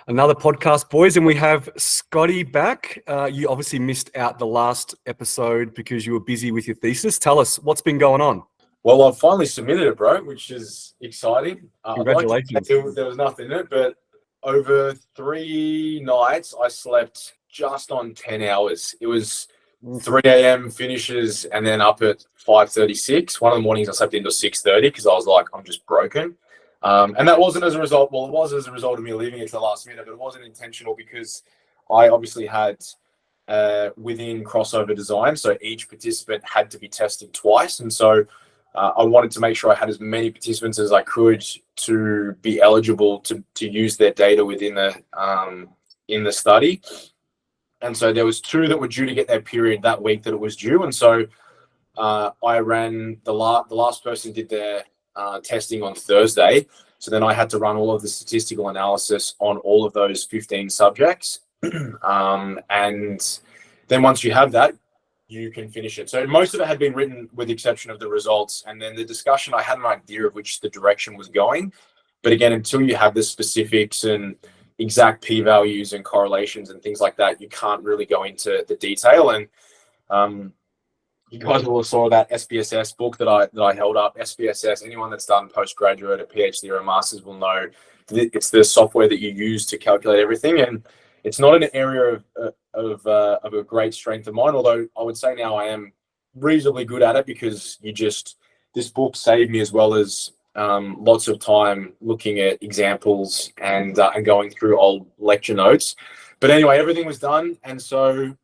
Another podcast, boys, and we have Scotty back. You obviously missed out the last episode because you were busy with your thesis. Tell us what's been going on. Well, I've finally submitted it, bro, which is exciting. Congratulations. I'd like to say there was nothing in it, but over 3 nights, I slept just on 10 hours. It was 3 a.m. finishes and then up at 5:36. One of the mornings I slept into 6:30 because I was like, I'm just broken. And that wasn't as a result, well, it was as a result of me leaving it to the last minute, but it wasn't intentional because I obviously had within crossover design, so each participant had to be tested twice. And so I wanted to make sure I had as many participants as I could to be eligible to use their data within in the study. And so there was 2 that were due to get their period that week that it was due. And so I ran the last person did their testing on Thursday. So then I had to run all of the statistical analysis on all of those 15 subjects. And then once you have that, you can finish it. So most of it had been written with the exception of the results. And then the discussion, I had an idea of which the direction was going. But again, until you have the specifics and exact p-values and correlations and things like that, you can't really go into the detail. And you guys will have saw that SPSS book that I held up. SPSS, anyone that's done postgraduate, a PhD or a master's will know it's the software that you use to calculate everything. And it's not an area of a great strength of mine, although I would say now I am reasonably good at it because this book saved me as well as lots of time looking at examples and going through old lecture notes. But anyway, everything was done. And so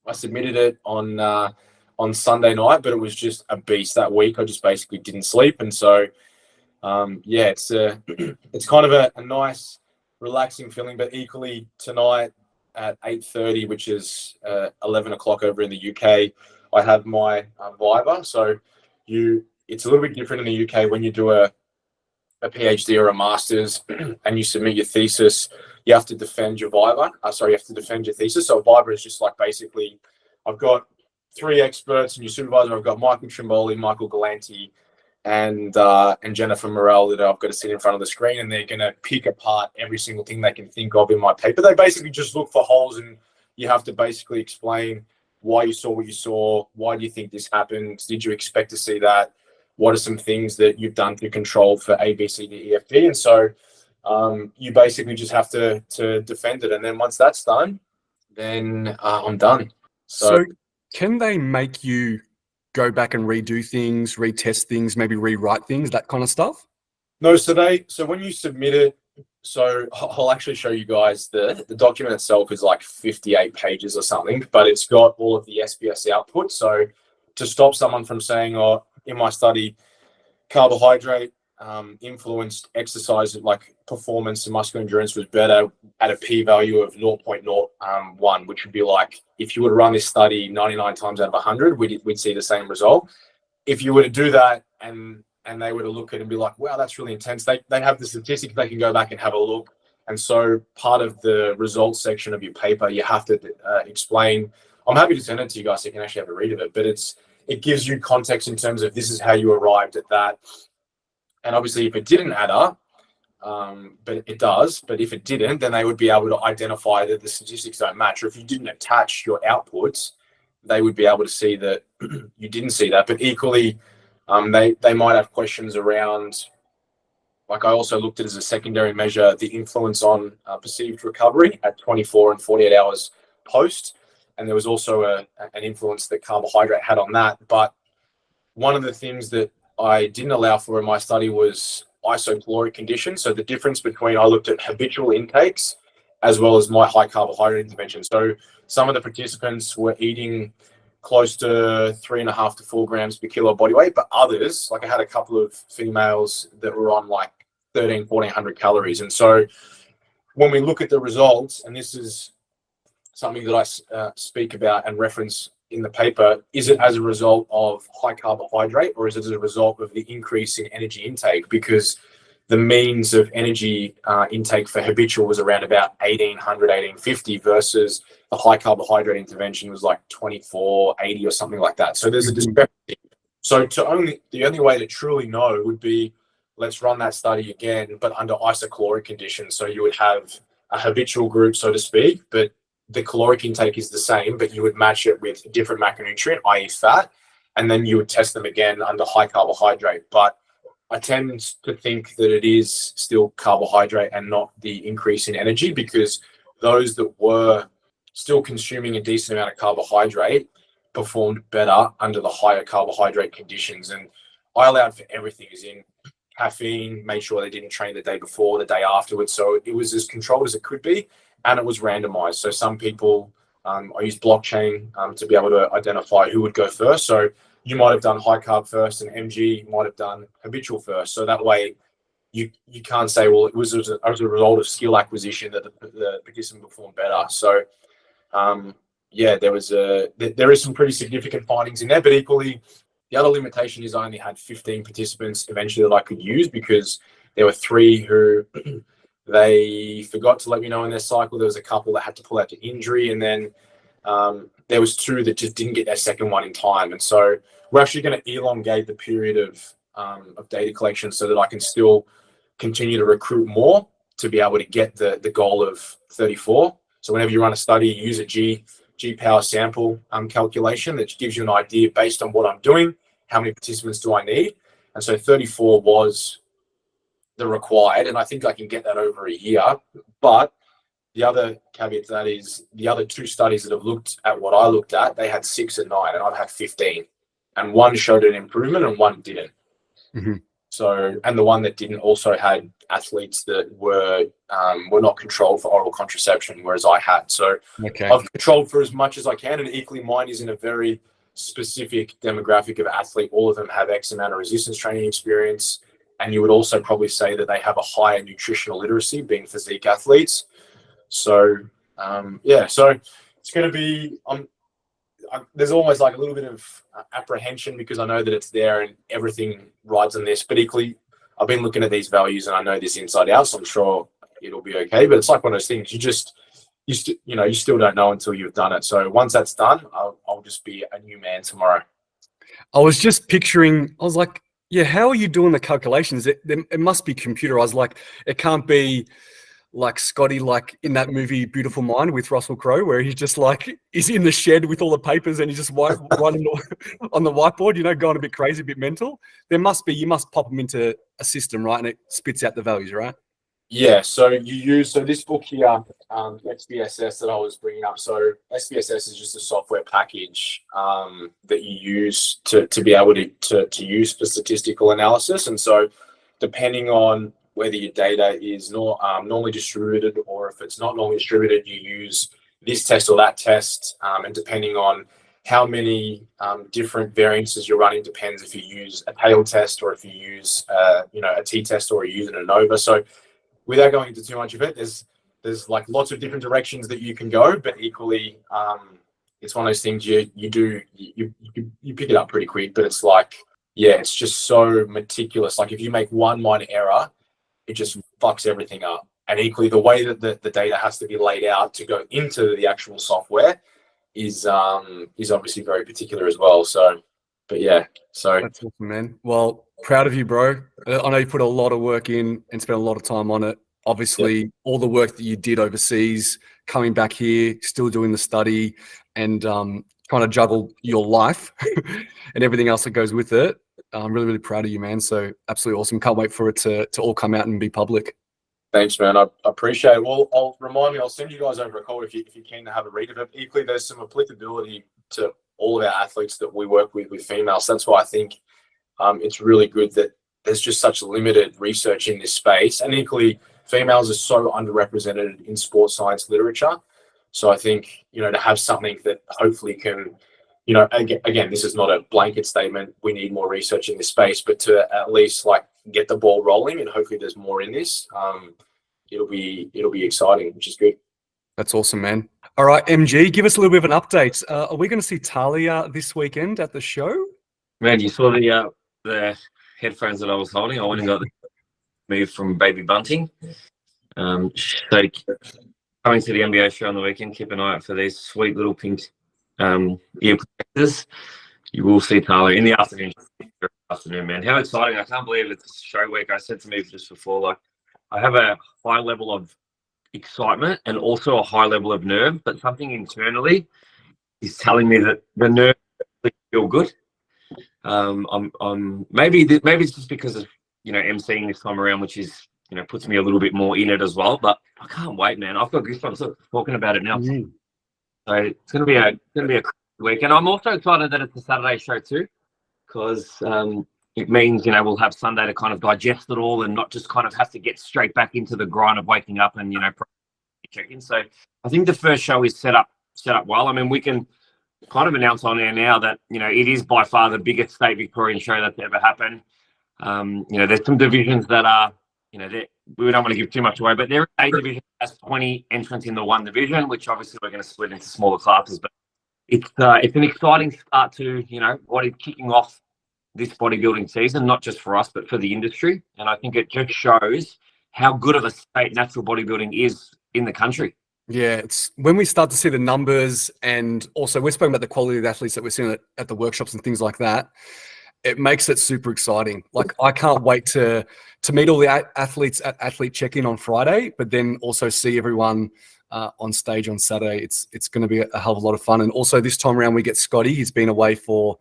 I submitted it on Sunday night, but it was just a beast that week. I just basically didn't sleep. And so, it's kind of a nice, relaxing feeling, but equally tonight at 8:30, which is 11 o'clock over in the UK, I have my Viva. So it's a little bit different in the UK when you do a PhD or a master's and you submit your thesis, you have to defend your Viva. You have to defend your thesis. So Viva is just like basically, I've got 3 experts and your supervisor. I've got Michael Trimboli, Michael Galanti, and Jennifer Morell that I've got to sit in front of the screen, and they're going to pick apart every single thing they can think of in my paper. They basically just look for holes, and you have to basically explain why you saw what you saw. Why do you think this happened? Did you expect to see that? What are some things that you've done to control for A, B, C, D, E, F, G? And so you basically just have to defend it. And then once that's done, then I'm done. So can they make you go back and redo things, retest things, maybe rewrite things, that kind of stuff? No, so when you submit it, so I'll actually show you guys the document itself is like 58 pages or something, but it's got all of the SPS output. So to stop someone from saying, oh, in my study, carbohydrate influenced exercise like performance and muscular endurance was better at a p-value of 0.01, which would be like if you were to run this study 99 times out of 100, we'd see the same result. If you were to do that and they were to look at it and be like, wow, that's really intense, they have the statistics, they can go back and have a look. And so part of the results section of your paper, you have to explain. I'm happy to send it to you guys so you can actually have a read of it, but it gives you context in terms of this is how you arrived at that. And obviously, if it didn't add up, but it does, but if it didn't, then they would be able to identify that the statistics don't match. Or if you didn't attach your outputs, they would be able to see that you didn't see that. But equally, they might have questions around, like I also looked at as a secondary measure, the influence on perceived recovery at 24 and 48 hours post. And there was also an influence that carbohydrate had on that. But one of the things that I didn't allow for in my study was isocaloric condition. So the difference between, I looked at habitual intakes as well as my high carbohydrate intervention. So some of the participants were eating close to 3.5 to 4 grams per kilo body weight, but others, like I had a couple of females that were on like 1,400 calories. And so when we look at the results, and this is something that I speak about and reference in the paper, is it as a result of high carbohydrate or is it as a result of the increase in energy intake? Because the means of energy intake for habitual was around about 1,800, 1,850 versus the high carbohydrate intervention was like 2,480 or something like that. So there's a discrepancy. So the only way to truly know would be, let's run that study again, but under isocaloric conditions. So you would have a habitual group, so to speak, but the caloric intake is the same, but you would match it with a different macronutrient, i.e. fat, and then you would test them again under high carbohydrate. But I tend to think that it is still carbohydrate and not the increase in energy, because those that were still consuming a decent amount of carbohydrate performed better under the higher carbohydrate conditions. And I allowed for everything, as in caffeine, made sure they didn't train the day before, the day afterwards. So it was as controlled as it could be, and it was randomized. So some people, I used blockchain to be able to identify who would go first. So you might have done high carb first, and MG might have done habitual first. So that way, you can't say, well, it was as a result of skill acquisition that the participant performed better. So yeah, there is some pretty significant findings in there, but equally, the other limitation is I only had 15 participants eventually that I could use, because there were 3 who they forgot to let me know in their cycle. There was a couple that had to pull out to injury, and then there was 2 that just didn't get their second one in time. And so we're actually going to elongate the period of data collection so that I can still continue to recruit more to be able to get the goal of 34. So whenever you run a study, you use a G power sample calculation that gives you an idea based on what I'm doing, how many participants do I need. And so 34 was the required, and I think I can get that over a year. But the other caveat to that is the other 2 studies that have looked at what I looked at, they had 6 and 9, and I've had 15. And one showed an improvement and one didn't. Mm-hmm. So, and the one that didn't also had athletes that were not controlled for oral contraception, whereas I had. So okay. I've controlled for as much as I can, and equally mine is in a very specific demographic of athlete. All of them have X amount of resistance training experience, and you would also probably say that they have a higher nutritional literacy, being physique athletes. So yeah, so it's going to be there's always like a little bit of apprehension, because I know that it's there and everything rides on this, but equally I've been looking at these values and I know this inside out, so I'm sure it'll be okay. But it's like one of those things, you still don't know until you've done it. So once that's done, I'll just be a new man tomorrow. I was just picturing, I was like, yeah, how are you doing the calculations? It must be computerized. Like, it can't be like Scotty, like in that movie Beautiful Mind with Russell Crowe, where he's just like, he's in the shed with all the papers and he's just writing on the whiteboard, going a bit crazy, a bit mental. You must pop them into a system, right? And it spits out the values, right? Yeah, so this book here, SPSS that I was bringing up. So SPSS is just a software package that you use to be able to use for statistical analysis. And so depending on whether your data is normally distributed, or if it's not normally distributed, you use this test or that test. And depending on how many different variances you're running, depends if you use a tail test or if you use a t-test or you use an ANOVA. So without going into too much of it, there's like lots of different directions that you can go, but equally it's one of those things you pick it up pretty quick. But it's like, yeah, it's just so meticulous. Like if you make one minor error, it just fucks everything up. And equally, the way that the data has to be laid out to go into the actual software is obviously very particular as well. So, but yeah, so that's awesome, man. Well, proud of you, bro. I know you put a lot of work in and spent a lot of time on it. Obviously, all the work that you did overseas, coming back here, still doing the study, and trying to juggle your life and everything else that goes with it. I'm really, really proud of you, man. So absolutely awesome. Can't wait for it to all come out and be public. Thanks, man. I appreciate it. Well, I'll send you guys over a call if you're keen to have a read of it. Equally, there's some applicability to all of our athletes that we work with females. That's why I think it's really good that there's just such limited research in this space. And equally, females are so underrepresented in sports science literature. So I think, to have something that hopefully can, again, this is not a blanket statement, we need more research in this space, but to at least like get the ball rolling, and hopefully there's more in this. It'll be exciting, which is good. That's awesome, man. All right, MG, give us a little bit of an update. Are we going to see Talia this weekend at the show? Man, you saw the headphones that I was holding. I went and got the move from Baby Bunting. So coming to the NBA show on the weekend, keep an eye out for these sweet little pink ear protectors. You will see Talia in the afternoon, man. How exciting. I can't believe it's show week. I said to me just before, like, I have a high level of excitement and also a high level of nerve, but something internally is telling me that the nerves feel good. Maybe it's just because of emceeing this time around, which is puts me a little bit more in it as well. But I can't wait, man. I've got goosebumps talking about it now. Mm. So it's gonna be a crazy week, and I'm also excited that it's a Saturday show too, because it means we'll have Sunday to kind of digest it all and not just kind of have to get straight back into the grind of waking up and check-in. So I think the first show is set up well. I mean, we can kind of announce on air now that it is by far the biggest state Victorian show that's ever happened. There's some divisions that are that we don't want to give too much away, but there is a division that has 20 entrants in the one division, which obviously we're going to split into smaller classes. But it's an exciting start to what is kicking off this bodybuilding season, not just for us but for the industry. And I think it just shows how good of a state natural bodybuilding is in the country. Yeah, it's when we start to see the numbers, and also we're speaking about the quality of the athletes that we're seeing at the workshops and things like that. It makes it super exciting. Like, I can't wait to meet all the athletes at Athlete Check-In on Friday, but then also see everyone on stage on Saturday. It's going to be a hell of a lot of fun. And also this time around we get Scotty. He's been away for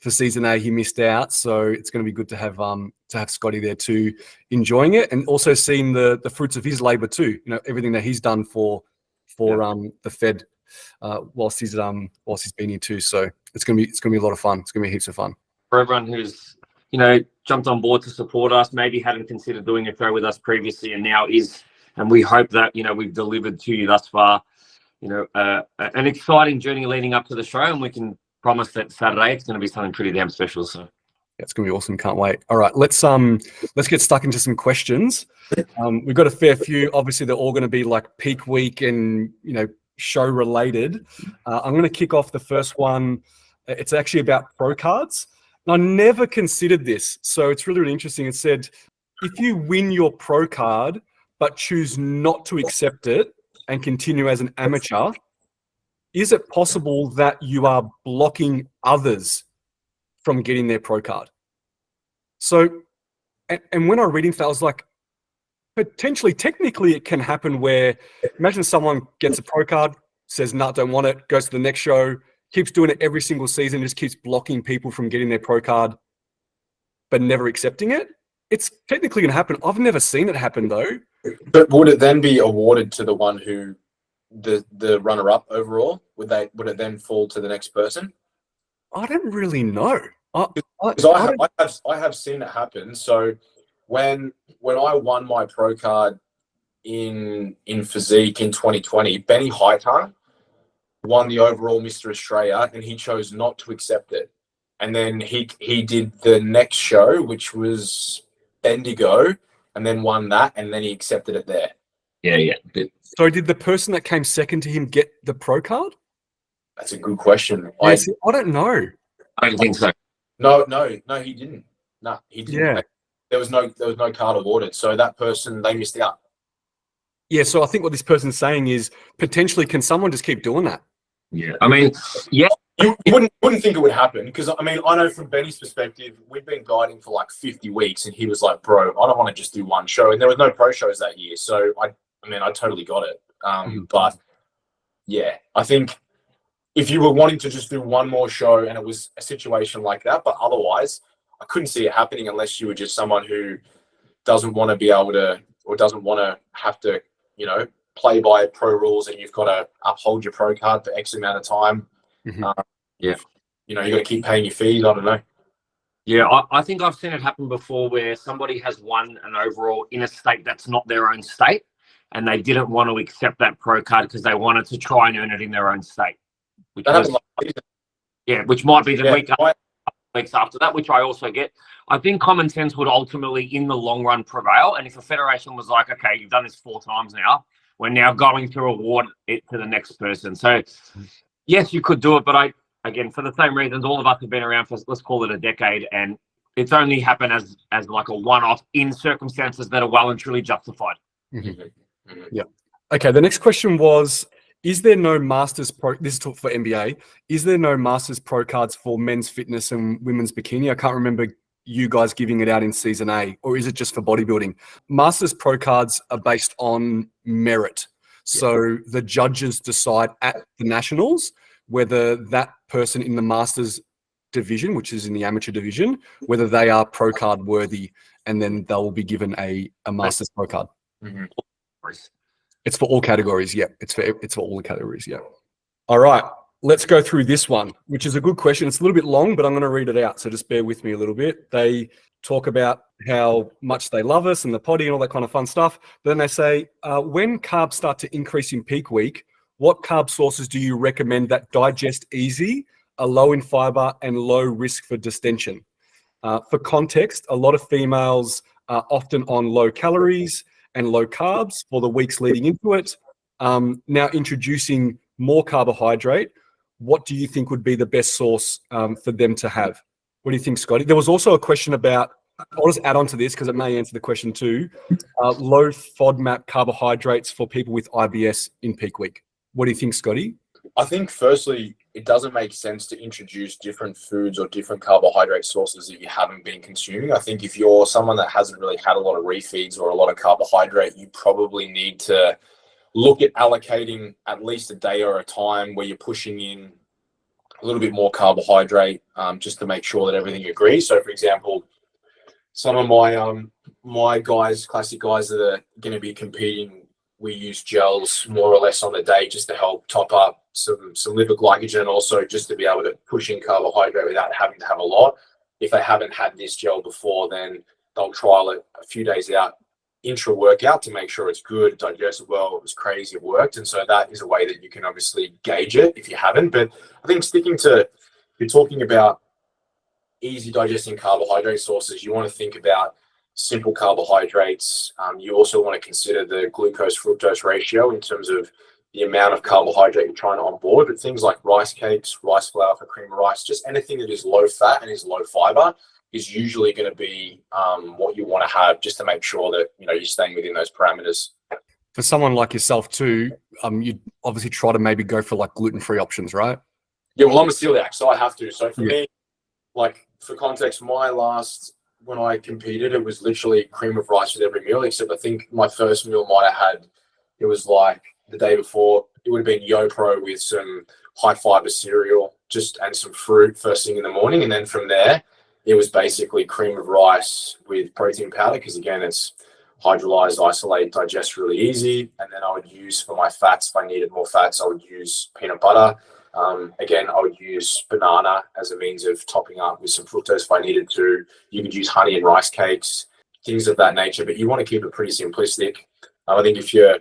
season A. He missed out, so it's going to be good to have Scotty there too, enjoying it, and also seeing the fruits of his labor too. Everything that he's done for the Fed whilst he's been here too. So it's going to be a lot of fun. It's going to be heaps of fun. For everyone who's jumped on board to support us, maybe hadn't considered doing a show with us previously and now is, and we hope that we've delivered to you thus far an exciting journey leading up to the show, and we can promise that Saturday it's going to be something pretty damn special. So it's going to be awesome. Can't wait. All right, let's get stuck into some questions. We've got a fair few. Obviously they're all going to be like peak week and show related. I'm going to kick off the first one. It's actually about pro cards. I never considered this, so it's really, really interesting. It said, if you win your pro card but choose not to accept it and continue as an amateur, is it possible that you are blocking others from getting their pro card? So, and when I was reading that, I was like, potentially, technically, it can happen where, imagine someone gets a pro card, says, "No, don't want it," goes to the next show, keeps doing it every single season, just keeps blocking people from getting their pro card, but never accepting it. It's technically going to happen. I've never seen it happen though. But would it then be awarded to the one who the runner-up overall? Would it then fall to the next person? I don't really know. Because I have seen it happen. So when I won my pro card in Physique in 2020, Benny Hightower won the overall Mr. Australia, and he chose not to accept it. And then he did the next show, which was Bendigo, and then won that, and then he accepted it there. Yeah. So did the person that came second to him get the pro card? That's a good question. I don't know. I don't think so. No, he didn't. No, he didn't. Yeah. There was no card awarded, so that person, they missed out. Yeah, so I think what this person's saying is, potentially, can someone just keep doing that? Yeah, I mean, yeah. You wouldn't think it would happen, because I mean, I know from Benny's perspective, we've been guiding for like 50 weeks, and he was like, "Bro, I don't want to just do one show," and there were no pro shows that year, so I totally got it. But yeah, I think if you were wanting to just do one more show and it was a situation like that, but otherwise, I couldn't see it happening unless you were just someone who doesn't want to be able to, or doesn't want to have to, play by pro rules, and you've got to uphold your pro card for X amount of time. Mm-hmm. You got to keep paying your fees. I don't know. Yeah, I think I've seen it happen before where somebody has won an overall in a state that's not their own state, and they didn't want to accept that pro card because they wanted to try and earn it in their own state. Which might be the weeks after that, which I also get. I think common sense would ultimately, in the long run, prevail. And if a federation was like, "Okay, you've done this 4 times now, we're now going to award it to the next person." So, yes, you could do it, but again, for the same reasons, all of us have been around for, let's call it, a decade, and it's only happened as like a one-off in circumstances that are well and truly justified. Mm-hmm. Yeah. Okay. The next question was, is there no Masters Pro? This is for NBA. Is there no Masters Pro cards for men's fitness and women's bikini? I can't remember you guys giving it out in season A, or is it just for bodybuilding? Masters Pro cards are based on merit. So the judges decide at the nationals whether that person in the Masters division, which is in the amateur division, whether they are pro card worthy, and then they'll be given a Masters Pro card. Mm-hmm. It's for all categories. Yeah, it's for all the categories. Yeah. All right, let's go through this one, which is a good question. It's a little bit long, but I'm going to read it out. So just bear with me a little bit. They talk about how much they love us and the potty and all that kind of fun stuff. But then they say, when carbs start to increase in peak week, what carb sources do you recommend that digest easy, are low in fiber, and low risk for distension? For context, a lot of females are often on low calories and low carbs for the weeks leading into it. Now introducing more carbohydrate, what do you think would be the best source for them to have? What do you think, Scotty? There was also a question about, I'll just add on to this because it may answer the question too, low FODMAP carbohydrates for people with IBS in peak week. What do you think, Scotty? I think firstly, it doesn't make sense to introduce different foods or different carbohydrate sources that you haven't been consuming. I think if you're someone that hasn't really had a lot of refeeds or a lot of carbohydrate, you probably need to look at allocating at least a day or a time where you're pushing in a little bit more carbohydrate, just to make sure that everything agrees. So for example, some of my guys, classic guys that are going to be competing, we use gels more or less on the day just to help top up some liver glycogen, and also just to be able to push in carbohydrate without having to have a lot. If they haven't had this gel before, then they'll trial it a few days out intra-workout to make sure it's good, digests well, it was crazy, it worked. And so that is a way that you can obviously gauge it if you haven't. But I think sticking to, if you're talking about easy digesting carbohydrate sources, you want to think about simple carbohydrates. You also want to consider the glucose fructose ratio in terms of the amount of carbohydrate you're trying to onboard. But things like rice cakes, rice flour for cream of rice, just anything that is low fat and is low fiber is usually going to be what you want to have, just to make sure that you're staying within those parameters. For someone like yourself too, you obviously try to maybe go for like gluten-free options, right? Yeah, well, I'm a celiac, so I have to. So for me, like for context, when I competed, it was literally cream of rice with every meal, except I think my first meal might have had, it was like the day before, it would have been YoPro with some high fiber cereal, and some fruit first thing in the morning. And then from there, it was basically cream of rice with protein powder, because again, it's hydrolyzed, isolate, digests really easy. And then I would use for my fats, if I needed more fats, I would use peanut butter. Again, I would use banana as a means of topping up with some fructose if I needed to. You could use honey and rice cakes, things of that nature, but you want to keep it pretty simplistic. I think if you're a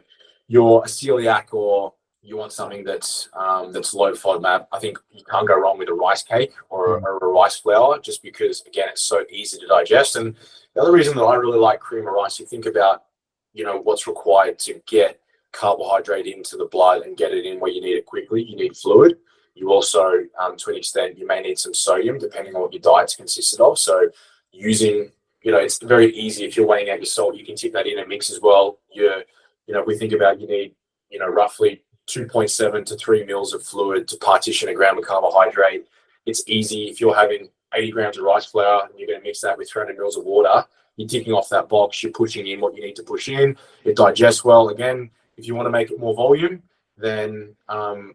celiac or you want something that's low FODMAP, I think you can't go wrong with a rice cake or a rice flour, just because, again, it's so easy to digest. And the other reason that I really like cream of rice, you think about, what's required to get carbohydrate into the blood and get it in where you need it quickly. You need fluid. You also, to an extent, you may need some sodium, depending on what your diet's consisted of. So using, it's very easy. If you're weighing out your salt, you can tip that in and mix as well. If we think about, you need, roughly 2.7 to 3 mils of fluid to partition a gram of carbohydrate. It's easy. If you're having 80 grams of rice flour and you're going to mix that with 300 mils of water, you're ticking off that box. You're pushing in what you need to push in. It digests well. Again, if you want to make it more volume, then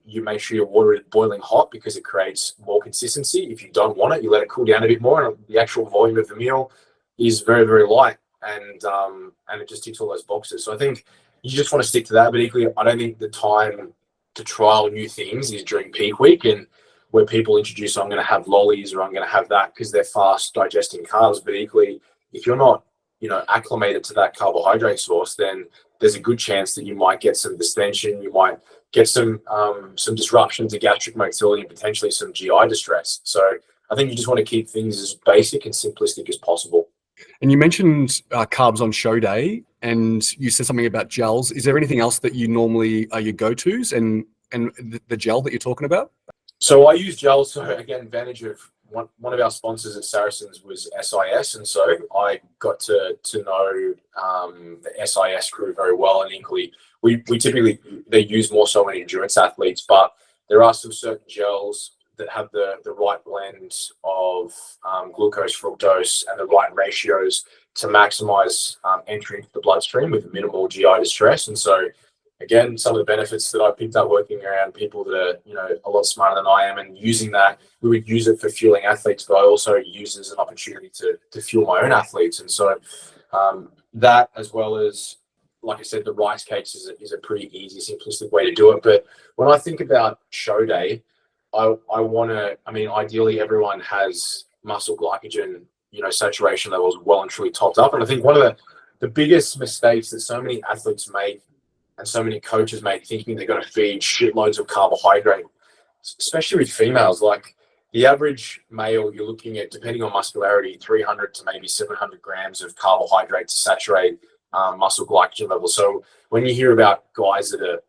you make sure your water is boiling hot, because it creates more consistency. If you don't want it, you let it cool down a bit more, and the actual volume of the meal is very, very light, and it just ticks all those boxes. So I think you just want to stick to that. But equally, I don't think the time to trial new things is during peak week, and where people introduce, I'm going to have lollies or I'm going to have that because they're fast digesting carbs. But equally, if you're not acclimated to that carbohydrate source, then there's a good chance that you might get some distension, you might get some disruption to gastric motility, and potentially some GI distress. So I think you just want to keep things as basic and simplistic as possible. And you mentioned carbs on show day, and you said something about gels. Is there anything else that you normally are your go-tos, and the gel that you're talking about? So I use gels. So again, advantage of one of our sponsors at Saracens was SIS, and so I got to know the SIS crew very well. And equally, we typically, they use more so in endurance athletes, but there are some certain gels that have the right blend of glucose, fructose, and the right ratios to maximize entry into the bloodstream with minimal GI distress. And so, again, some of the benefits that I picked up working around people that are, a lot smarter than I am and using that, we would use it for fueling athletes, but I also use it as an opportunity to fuel my own athletes. And so that, as well as, like I said, the rice cakes is a pretty easy, simplistic way to do it. But when I think about show day, ideally everyone has muscle glycogen, saturation levels well and truly topped up. And I think one of the biggest mistakes that so many athletes make and so many coaches make, thinking they're going to feed shitloads of carbohydrate, especially with females. Like the average male, you're looking at, depending on muscularity, 300 to maybe 700 grams of carbohydrate to saturate muscle glycogen levels. So when you hear about guys that are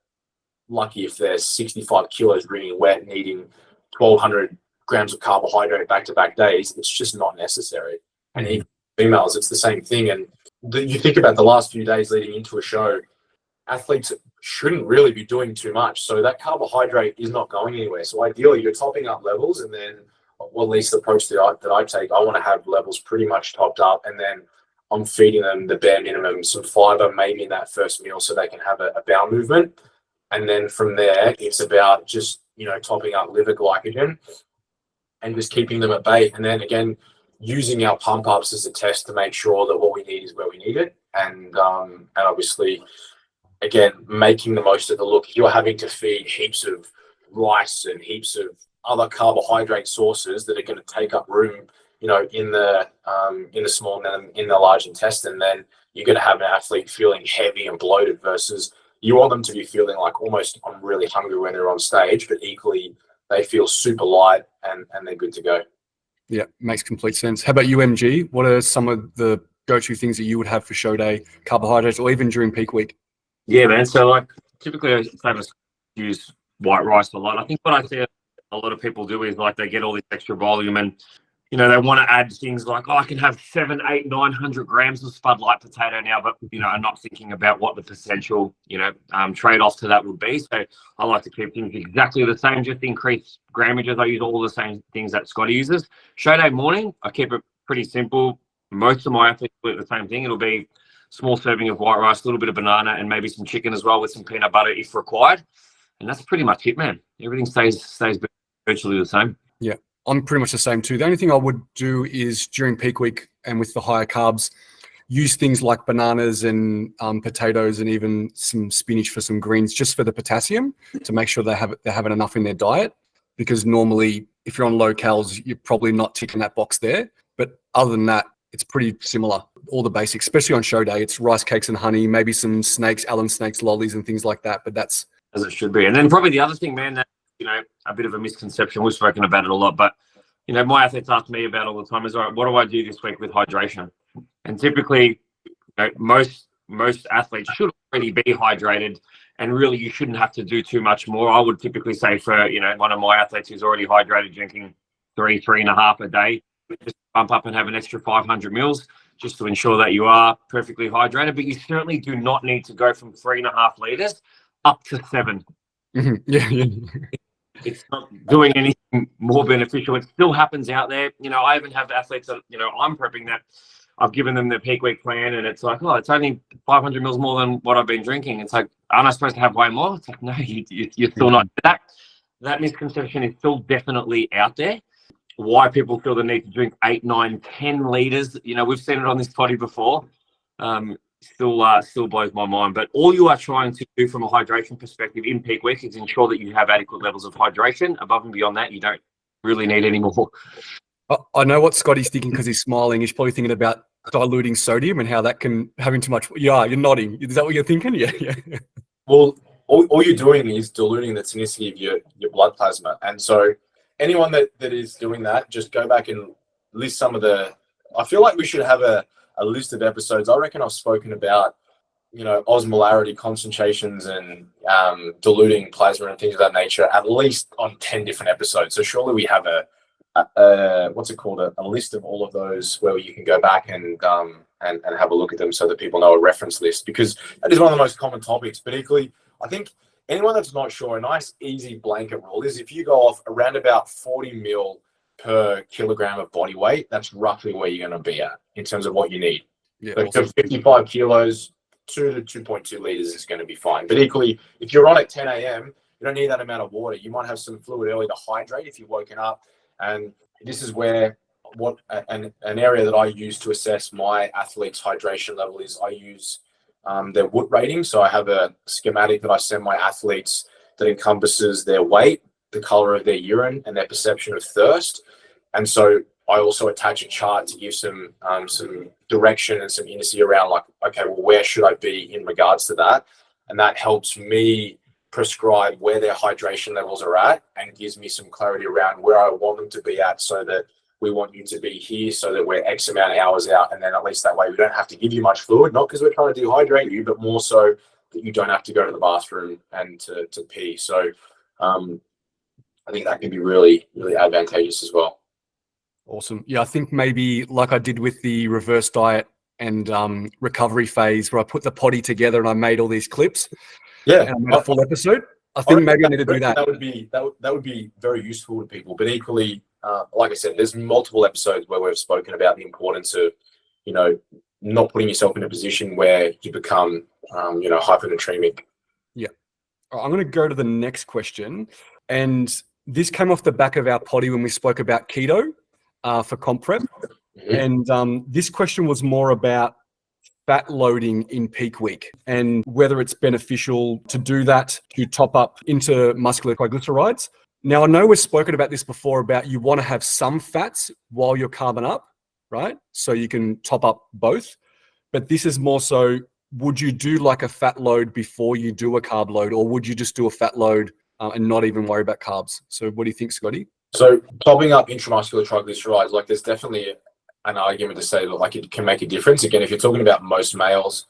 lucky if they're 65 kilos wringing wet, needing 1,200 grams of carbohydrate back-to-back days, it's just not necessary. And even females, it's the same thing. And you think about the last few days leading into a show, athletes shouldn't really be doing too much. So that carbohydrate is not going anywhere. So ideally, you're topping up levels, and then, well, at least the approach that I take, I want to have levels pretty much topped up, and then I'm feeding them the bare minimum, some fiber maybe in that first meal so they can have a bowel movement. And then from there, it's about just, topping up liver glycogen and just keeping them at bay. And then again, using our pump ups as a test to make sure that what we need is where we need it. And obviously, again, making the most of the look. If you're having to feed heaps of rice and heaps of other carbohydrate sources that are going to take up room, in the small and in the large intestine, then you're going to have an athlete feeling heavy and bloated, versus you want them to be feeling like almost I'm really hungry when they're on stage, but equally they feel super light and they're good to go. Yeah, makes complete sense. How about you, MG? What are some of the go-to things that you would have for show day, carbohydrates, or even during peak week? Yeah, man. So like typically I use white rice a lot. I think what I see a lot of people do is like they get all this extra volume and they want to add things like, I can have 700, 800, 900 grams of spud light potato now, but I'm not thinking about what the potential trade-off to that would be. So I like to keep things exactly the same, just increase grammages. I use all the same things that Scotty uses. Show day morning, I keep it pretty simple. Most of my athletes do the same thing. It'll be small serving of white rice, a little bit of banana, and maybe some chicken as well with some peanut butter if required. And that's pretty much it, man. Everything stays virtually the same. Yeah, I'm pretty much the same too. The only thing I would do is during peak week and with the higher carbs, use things like bananas and potatoes and even some spinach for some greens, just for the potassium, to make sure they're having enough in their diet. Because normally, if you're on low calories, you're probably not ticking that box there. But other than that, it's pretty similar. All the basics, especially on show day, it's rice cakes and honey, maybe some snakes, Allen snakes, lollies, and things like that. But that's as it should be. And then probably the other thing, man, that a bit of a misconception. We've spoken about it a lot, but my athletes ask me about all the time is, all right, what do I do this week with hydration? And typically, most athletes should already be hydrated, and really you shouldn't have to do too much more. I would typically say for one of my athletes who's already hydrated, drinking 3.5 a day, just bump up and have an extra 500 mils just to ensure that you are perfectly hydrated. But you certainly do not need to go from 3.5 liters up to 7. Mm-hmm. Yeah. It's not doing anything more beneficial. It still happens out there. I even have athletes that, I'm prepping that I've given them their peak week plan, and it's like, oh, it's only 500 mils more than what I've been drinking. It's like, aren't I supposed to have way more? It's like, no, you're still not. That misconception is still definitely out there. Why people feel the need to drink 8, 9, 10 liters. We've seen it on this potty before. Still blows my mind. But all you are trying to do from a hydration perspective in peak week is ensure that you have adequate levels of hydration. Above and beyond that, you don't really need any more. I know what Scotty's thinking because he's smiling. He's probably thinking about diluting sodium and how that can having too much. Yeah, you're nodding. Is that what you're thinking? Yeah. Well, all you're doing is diluting the tonicity of your blood plasma. And so anyone that is doing that, just go back and list some of I feel like we should have a list of episodes. I reckon I've spoken about, osmolarity, concentrations, and diluting plasma and things of that nature, at least on 10 different episodes. So surely we have a what's it called? A list of all of those where you can go back and have a look at them so that people know a reference list, because that is one of the most common topics. But equally, I think anyone that's not sure, a nice easy blanket rule is if you go off around about 40 mil per kilogram of body weight, that's roughly where you're going to be at in terms of what you need. Yeah, So awesome. if you're 55 kilos, 2 to 2.2 liters is going to be fine. But equally, if you're on at 10 a.m., you don't need that amount of water. You might have some fluid early to hydrate if you've woken up. And this is where an area that I use to assess my athletes' hydration level is I use their WOT rating. So I have a schematic that I send my athletes that encompasses their weight, the color of their urine, and their perception of thirst. And so I also attach a chart to give some direction and some indice around like, okay, well, where should I be in regards to that? And that helps me prescribe where their hydration levels are at and gives me some clarity around where I want them to be at, so that we want you to be here so that we're X amount of hours out. And then at least that way we don't have to give you much fluid, not because we're trying to dehydrate you, but more so that you don't have to go to the bathroom and to pee. So I think that can be really, really advantageous as well. Awesome. Yeah, I think maybe like I did with the reverse diet and recovery phase, where I put the potty together and I made all these clips. Yeah, and I made a full episode. I think maybe I need to do that. That would be very useful to people. But equally, like I said, there's multiple episodes where we've spoken about the importance of, not putting yourself in a position where you become, hypernatremic. Yeah. I'm going to go to the next question, and this came off the back of our potty when we spoke about keto for comp prep. Mm-hmm. And this question was more about fat loading in peak week and whether it's beneficial to do that to top up into muscular triglycerides. Now, I know we've spoken about this before about you want to have some fats while you're carbon up, right? So you can top up both. But this is more so, would you do like a fat load before you do a carb load, or would you just do a fat load and not even worry about carbs? So what do you think, Scotty? So topping up intramuscular triglycerides, like there's definitely an argument to say that like it can make a difference. Again, if you're talking about most males,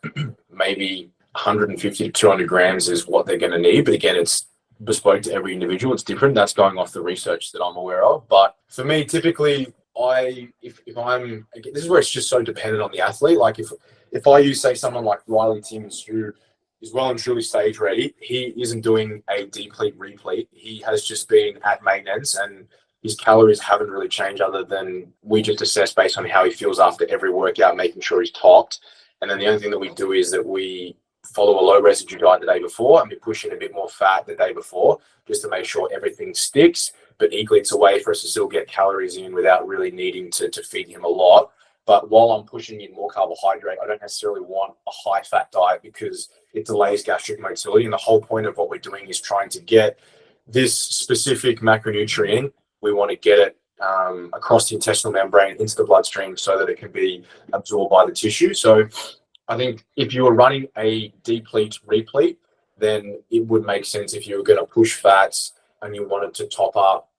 maybe 150 to 200 grams is what they're going to need. But again, it's bespoke to every individual. It's different. That's going off the research that I'm aware of. But for me, typically, if I'm, this is where it's just so dependent on the athlete. Like if I use, say, someone like Riley Timmins, who is well and truly stage ready, he isn't doing a deplete replete. He has just been at maintenance, and his calories haven't really changed other than we just assess based on how he feels after every workout, making sure he's topped. And then the only thing that we do is that we follow a low residue diet the day before, and we push in a bit more fat the day before just to make sure everything sticks. But equally, it's a way for us to still get calories in without really needing to feed him a lot. But while I'm pushing in more carbohydrate, I don't necessarily want a high fat diet because it delays gastric motility. And the whole point of what we're doing is trying to get this specific macronutrient. We want to get it across the intestinal membrane into the bloodstream so that it can be absorbed by the tissue. So I think if you were running a deplete replete, then it would make sense if you were going to push fats and you wanted to top up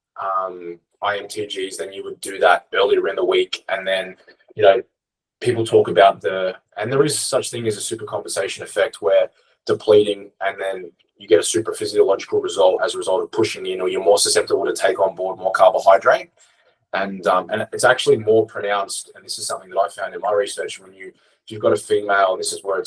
IMTGs, then you would do that earlier in the week. And then, people talk about and there is such thing as a supercompensation effect where depleting and then you get a super physiological result as a result of pushing in, or you're more susceptible to take on board more carbohydrate. And it's actually more pronounced. And this is something that I found in my research if you've got a female, and this is where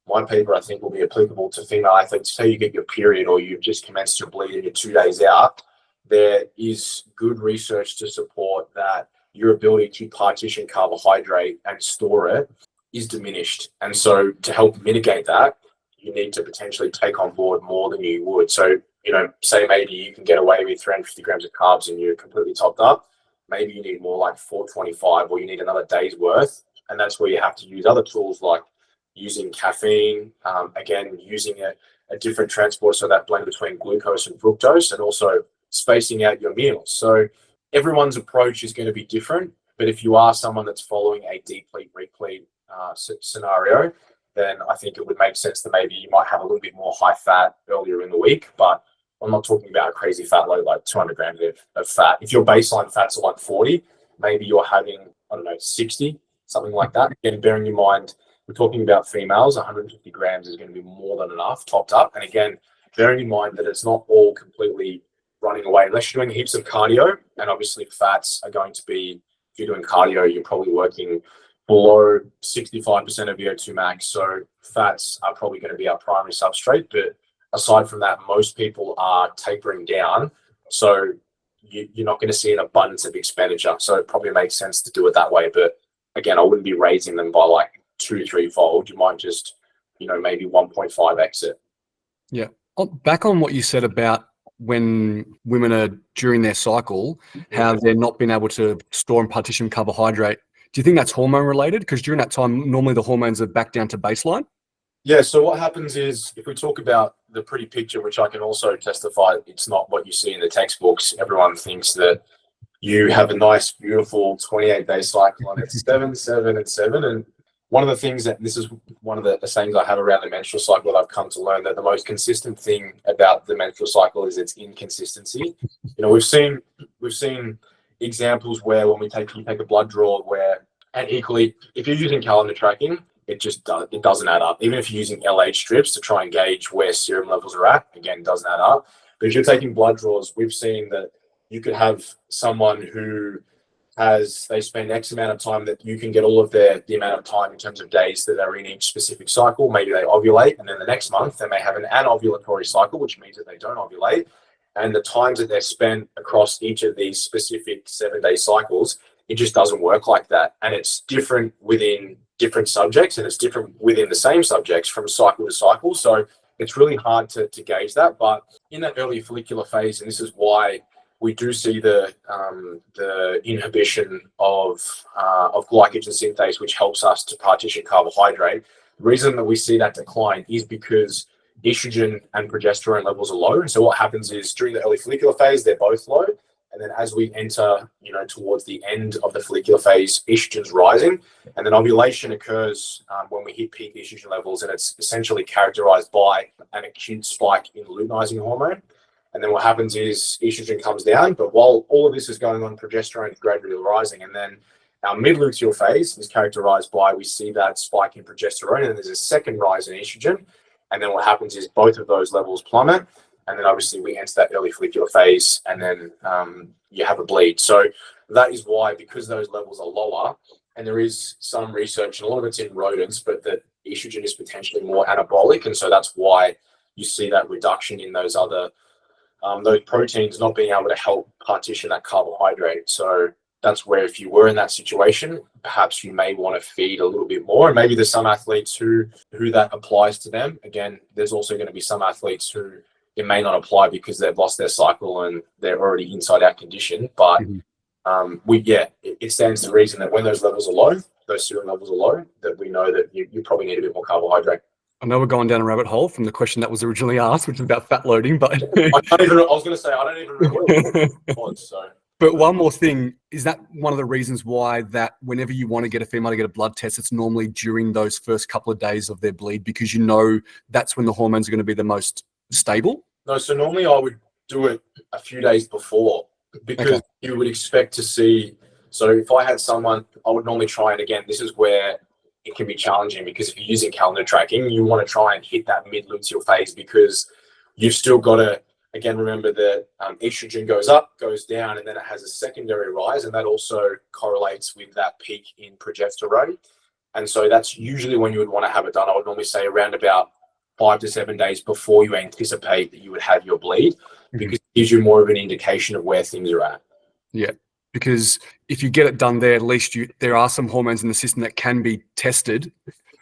my paper I think will be applicable to female athletes. Say you get your period or you've just commenced your bleed and you're 2 days out, there is good research to support that your ability to partition carbohydrate and store it is diminished. And so to help mitigate that, you need to potentially take on board more than you would. So, say maybe you can get away with 350 grams of carbs and you're completely topped up. Maybe you need more like 425, or you need another day's worth. And that's where you have to use other tools like using caffeine, again, using a different transport, so that blend between glucose and fructose, and also spacing out your meals. So everyone's approach is going to be different, but if you are someone that's following a deplete replete scenario, then I think it would make sense that maybe you might have a little bit more high fat earlier in the week. But I'm not talking about a crazy fat load like 200 grams of fat. If your baseline fats are like 40, maybe you're having, 60, something like that. Again, bearing in mind, we're talking about females, 150 grams is going to be more than enough topped up. And again, bearing in mind that it's not all completely running away unless you're doing heaps of cardio. And obviously fats are going to be, if you're doing cardio, you're probably working below 65% of VO2 max. So fats are probably going to be our primary substrate. But aside from that, most people are tapering down. So you're not going to see an abundance of expenditure. So it probably makes sense to do it that way. But again, I wouldn't be raising them by like 2-3 fold. You might just, maybe 1.5x it. Yeah. Back on what you said about when women are during their cycle, how they're not being able to store and partition carbohydrate. Do you think that's hormone related? Because during that time, normally the hormones are back down to baseline. Yeah, so what happens is, if we talk about the pretty picture, which I can also testify, it's not what you see in the textbooks. Everyone thinks that you have a nice, beautiful 28-day cycle and it's 7, 7, and 7. And one of the things that, this is one of the sayings I have around the menstrual cycle that I've come to learn, that the most consistent thing about the menstrual cycle is its inconsistency. We've seen examples where when you take a blood draw and equally, if you're using calendar tracking, it doesn't add up. Even if you're using LH strips to try and gauge where serum levels are at, again, it doesn't add up. But if you're taking blood draws, we've seen that you could have someone who they spend X amount of time, that you can get all of the amount of time in terms of days that they're in each specific cycle. Maybe they ovulate, and then the next month they may have an anovulatory cycle, which means that they don't ovulate. And the times that they're spent across each of these specific 7-day cycles, it just doesn't work like that. And it's different within different subjects, and it's different within the same subjects from cycle to cycle. So it's really hard to gauge that. But in that early follicular phase, and this is why we do see the inhibition of glycogen synthase, which helps us to partition carbohydrate. The reason that we see that decline is because estrogen and progesterone levels are low. And so what happens is, during the early follicular phase, they're both low. And then as we enter, towards the end of the follicular phase, estrogen's rising. And then ovulation occurs when we hit peak estrogen levels. And it's essentially characterized by an acute spike in luteinizing hormone. And then what happens is estrogen comes down. But while all of this is going on, progesterone is gradually rising. And then our mid-luteal phase is characterized by, we see that spike in progesterone, and there's a second rise in estrogen. And then what happens is both of those levels plummet. And then obviously we enter that early follicular phase, and then you have a bleed. So that is why, because those levels are lower, and there is some research, and a lot of it's in rodents, but that estrogen is potentially more anabolic. And so that's why you see that reduction in those other, those proteins not being able to help partition that carbohydrate. So that's where, if you were in that situation, perhaps you may want to feed a little bit more. And maybe there's some athletes who that applies to them. Again, there's also going to be some athletes who it may not apply because they've lost their cycle and they're already inside out condition. But it stands to reason that when those levels are low, those serum levels are low, that we know that you probably need a bit more carbohydrate. I know we're going down a rabbit hole from the question that was originally asked, which is about fat loading, but I was going to say, I don't even remember what it was. So. But one more thing, is that one of the reasons why that whenever you want to get a female to get a blood test, it's normally during those first couple of days of their bleed, because that's when the hormones are going to be the most stable? No, so normally I would do it a few days before, because you would expect to see. So if I had someone, I would normally try, and again, this is where it can be challenging, because if you're using calendar tracking, you want to try and hit that mid-luteal phase, because you've still got to, again, remember that estrogen goes up, goes down, and then it has a secondary rise, and that also correlates with that peak in progesterone. And so that's usually when you would want to have it done. I would normally say around about 5 to 7 days before you anticipate that you would have your bleed, because it gives you more of an indication of where things are at. Yeah, because if you get it done there, at least there are some hormones in the system that can be tested.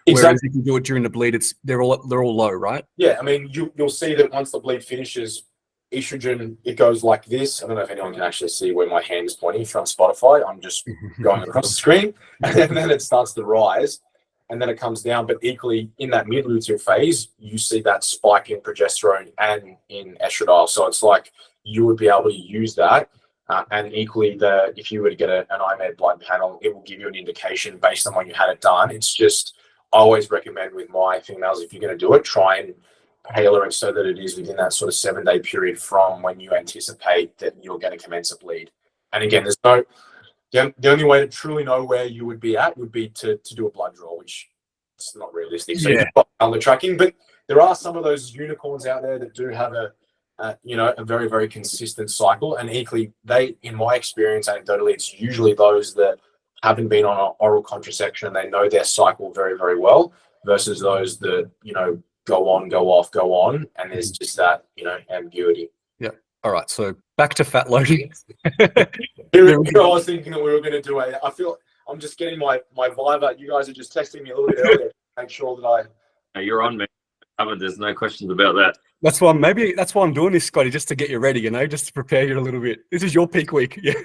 Exactly. Whereas if you do it during the bleed, they're all low, right? Yeah, I mean, you'll see that once the bleed finishes, estrogen, it goes like this. I don't know if anyone can actually see where my hand is pointing. If you're on Spotify, I'm just going across the screen, and then it starts to rise, and then it comes down. But equally, in that mid-luteal phase, you see that spike in progesterone and in estradiol. So it's like you would be able to use that. And equally, if you were to get an IMED blood panel, it will give you an indication based on when you had it done. It's just, I always recommend with my females, if you're going to do it, try and tailor it so that it is within that sort of 7-day period from when you anticipate that you're going to commence a bleed. And again, the only way to truly know where you would be at would be to do a blood draw, which is not realistic. So you've got calendar tracking, but there are some of those unicorns out there that do have a very, very consistent cycle. And equally, in my experience, anecdotally, it's usually those that haven't been on oral contraception and they know their cycle very, very well, versus those that, go on, go off, go on, and there's just that, ambiguity. Yeah. All right. So back to fat loading. Here I was thinking that we were going to do I feel I'm just getting my vibe out. You guys are just texting me a little bit earlier to make sure that You're on, man. There's no questions about that. That's why I'm doing this, Scotty, just to get you ready, just to prepare you a little bit. This is your peak week. Yeah.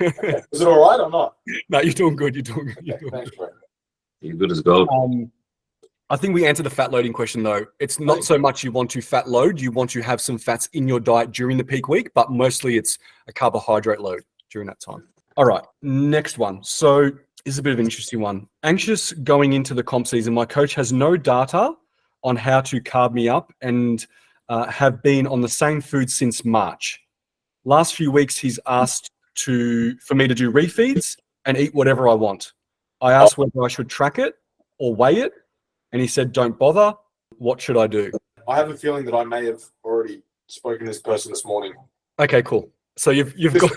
Is it all right or not? No, you're doing good. You're doing good. Thanks, bro. You're good as gold. I think we answered the fat loading question, though. It's not so much you want to fat load. You want to have some fats in your diet during the peak week, but mostly it's a carbohydrate load during that time. All right, next one. So this is a bit of an interesting one. Anxious going into the comp season. My coach has no data on how to carb me up and have been on the same food since March. Last few weeks, he's asked for me to do refeeds and eat whatever I want. I asked whether I should track it or weigh it, and he said, don't bother. What should I do? I have a feeling that I may have already spoken to this person this morning. Okay, cool. So you've got...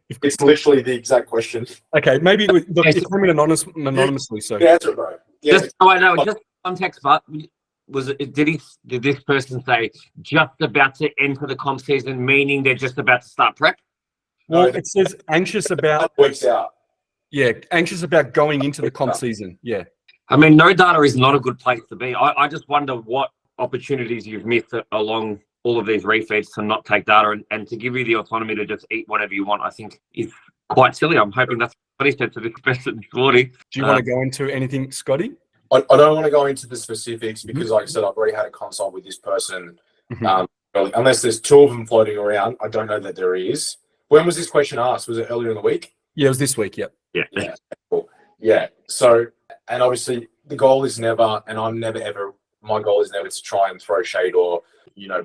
It's literally the exact question. Okay, maybe look, it's coming anonymously. So yeah, that's it, bro. Yeah. Just context, but did this person say just about to enter the comp season, meaning they're just about to start prep? Well, it says anxious about weeks out. Yeah, anxious about going into the comp season. Yeah. I mean, no data is not a good place to be. I just wonder what opportunities you've missed along all of these refeeds to not take data and to give you the autonomy to just eat whatever you want, I think is quite silly. I'm hoping that's what he said to this person this morning. Do you want to go into anything, Scotty? I don't want to go into the specifics because, like I said, I've already had a consult with this person. Unless there's two of them floating around, I don't know that there is. When was this question asked? Was it earlier in the week? Yeah, it was this week. Yep. Yeah. Cool. Yeah. So, and obviously the goal is never, and my goal is never to try and throw shade or,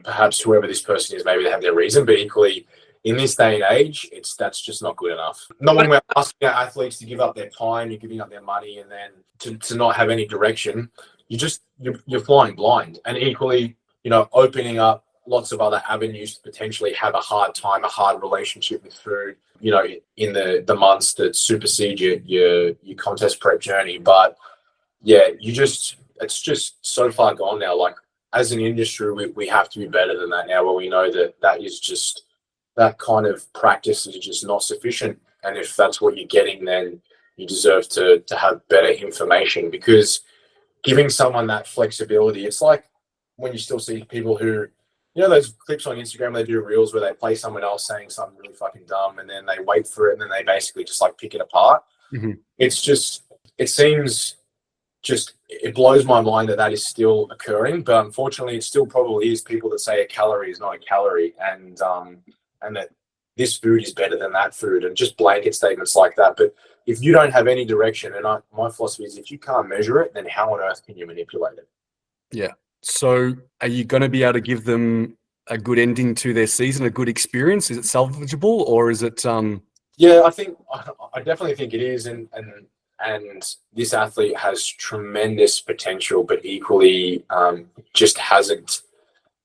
perhaps whoever this person is, maybe they have their reason, but equally in this day and age, that's just not good enough. Not when we're asking our athletes to give up their time, you're giving up their money, and then to not have any direction, you're flying blind. And equally, opening up lots of other avenues to potentially have a hard relationship with food, in the months that supersede your contest prep journey. But yeah, it's just so far gone now. Like as an industry, we have to be better than that now, where we know that is just, that kind of practice is just not sufficient. And if that's what you're getting, then you deserve to have better information, because giving someone that flexibility, it's like when you still see people who, those clips on Instagram, they do reels where they play someone else saying something really fucking dumb and then they wait for it and then they basically just like pick it apart. Mm-hmm. It's just, it blows my mind that is still occurring, but unfortunately it still probably is people that say a calorie is not a calorie, and that this food is better than that food, and just blanket statements like that. But if you don't have any direction, and my philosophy is if you can't measure it, then how on earth can you manipulate it? Yeah. So are you going to be able to give them a good ending to their season, a good experience? Is it salvageable, or is it... Yeah, I definitely think it is. And this athlete has tremendous potential, but equally just hasn't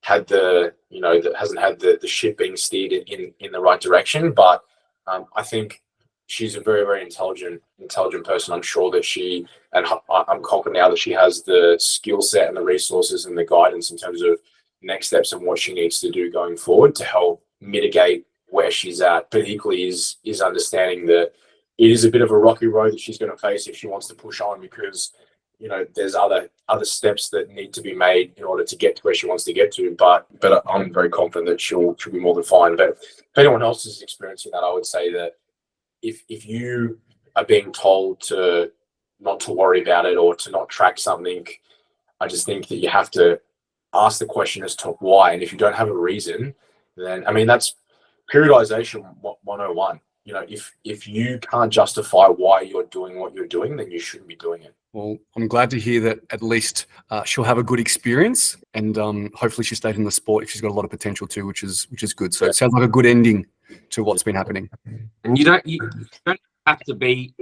had the ship being steered in the right direction. But I think she's a very, very intelligent person. I'm sure that I'm confident now that she has the skill set and the resources and the guidance in terms of next steps and what she needs to do going forward to help mitigate where she's at. But equally is understanding that it is a bit of a rocky road that she's going to face if she wants to push on, because there's other steps that need to be made in order to get to where she wants to get to. But I'm very confident that she'll be more than fine. But if anyone else is experiencing that, I would say that if you are being told to not to worry about it or to not track something, I just think that you have to ask the question as to why. And if you don't have a reason, then that's periodization 101. If you can't justify why you're doing what you're doing, then you shouldn't be doing it. Well, I'm glad to hear that at least she'll have a good experience, and hopefully she stays in the sport if she's got a lot of potential too, which is good. So it sounds like a good ending to what's been happening. And you don't have to be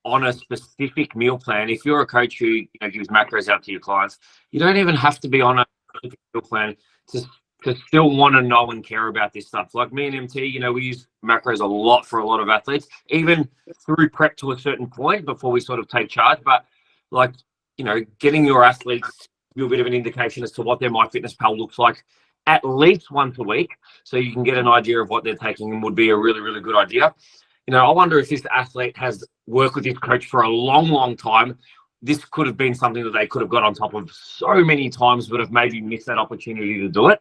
on a specific meal plan. If you're a coach who gives macros out to your clients, you don't even have to be on a specific meal plan to still want to know and care about this stuff. Like me and MT, we use macros a lot for a lot of athletes, even through prep to a certain point before we sort of take charge. But getting your athletes you a bit of an indication as to what their MyFitnessPal looks like at least once a week, so you can get an idea of what they're taking, and would be a really, really good idea. I wonder if this athlete has worked with his coach for a long, long time. This could have been something that they could have got on top of so many times, but have maybe missed that opportunity to do it.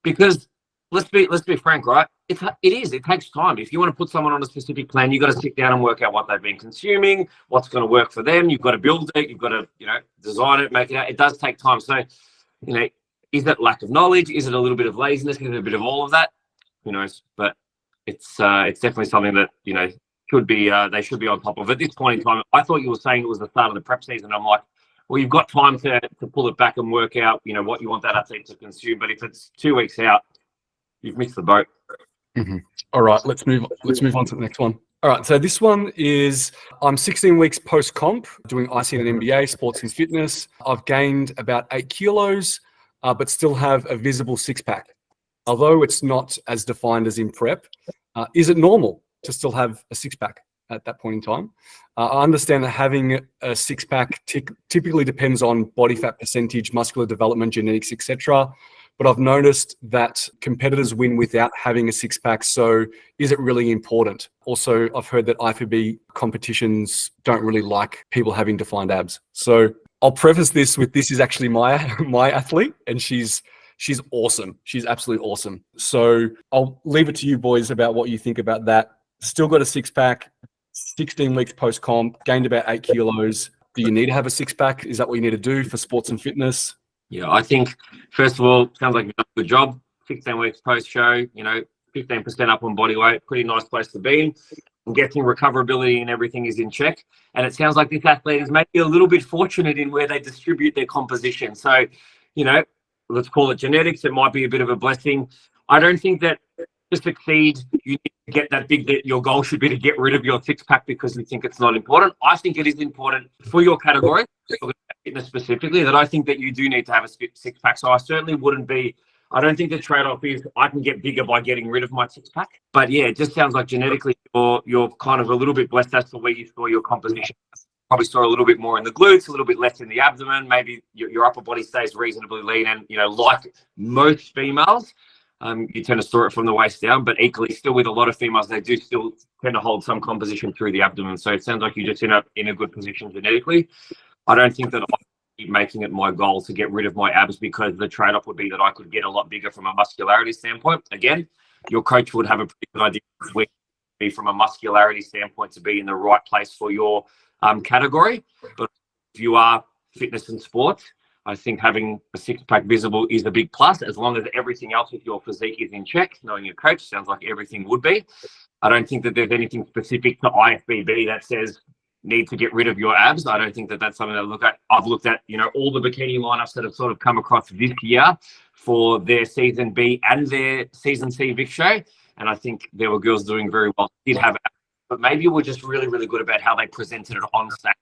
Because let's be frank, right? It takes time. If you want to put someone on a specific plan, you've got to sit down and work out what they've been consuming, what's going to work for them. You've got to build it. You've got to, design it, make it out. It does take time. So, is it lack of knowledge? Is it a little bit of laziness? Is it a bit of all of that? Who knows? But it's definitely something that, should be they should be on top of. At this point in time, I thought you were saying it was the start of the prep season. I'm like, well, you've got time to pull it back and work out, what you want that athlete to consume. But if it's 2 weeks out, you've missed the boat. Mm-hmm. All right, let's move on to the next one. All right, so this one is, I'm 16 weeks post-comp, doing IC and MBA, sports and fitness. I've gained about 8 kilos, but still have a visible six-pack. Although it's not as defined as in prep, is it normal to still have a six-pack at that point in time? I understand that having a six-pack typically depends on body fat percentage, muscular development, genetics, etc. But I've noticed that competitors win without having a six-pack. So is it really important? Also, I've heard that IFBB competitions don't really like people having defined abs. So I'll preface this with, this is actually my athlete, and she's awesome. She's absolutely awesome. So I'll leave it to you boys about what you think about that. Still got a six-pack, 16 weeks post-comp, gained about 8 kilos. Do you need to have a six-pack? Is that what you need to do for sports and fitness? Yeah, I think, first of all, sounds like you've done a good job. 16 weeks post-show, 15% up on body weight, pretty nice place to be in. I'm guessing recoverability and everything is in check. And it sounds like this athlete is maybe a little bit fortunate in where they distribute their composition. So, let's call it genetics. It might be a bit of a blessing. I don't think that to succeed, you need to get that big, that your goal should be to get rid of your six-pack because you think it's not important. I think it is important for your category, fitness specifically, that I think that you do need to have a six-pack. So I certainly wouldn't be, I don't think the trade-off is I can get bigger by getting rid of my six-pack. But yeah, it just sounds like genetically you're kind of a little bit blessed as to where you saw your composition. Probably saw a little bit more in the glutes, a little bit less in the abdomen. Maybe your upper body stays reasonably lean, and like most females, you tend to store it from the waist down. But equally, still with a lot of females, they do still tend to hold some composition through the abdomen. So it sounds like you're just in a good position genetically. I don't think that I keep making it my goal to get rid of my abs, because the trade-off would be that I could get a lot bigger from a muscularity standpoint. Again, your coach would have a pretty good idea of where be from a muscularity standpoint to be in the right place for your category. But if you are fitness and sports, I think having a six-pack visible is a big plus, as long as everything else with your physique is in check. Knowing your coach, sounds like everything would be. I don't think that there's anything specific to IFBB that says need to get rid of your abs. I don't think that that's something to look at. I've looked at, all the bikini lineups that have sort of come across this year for their season B and their season C Vic show. And I think there were girls doing very well, did have abs, but maybe were just really, really good about how they presented it on stage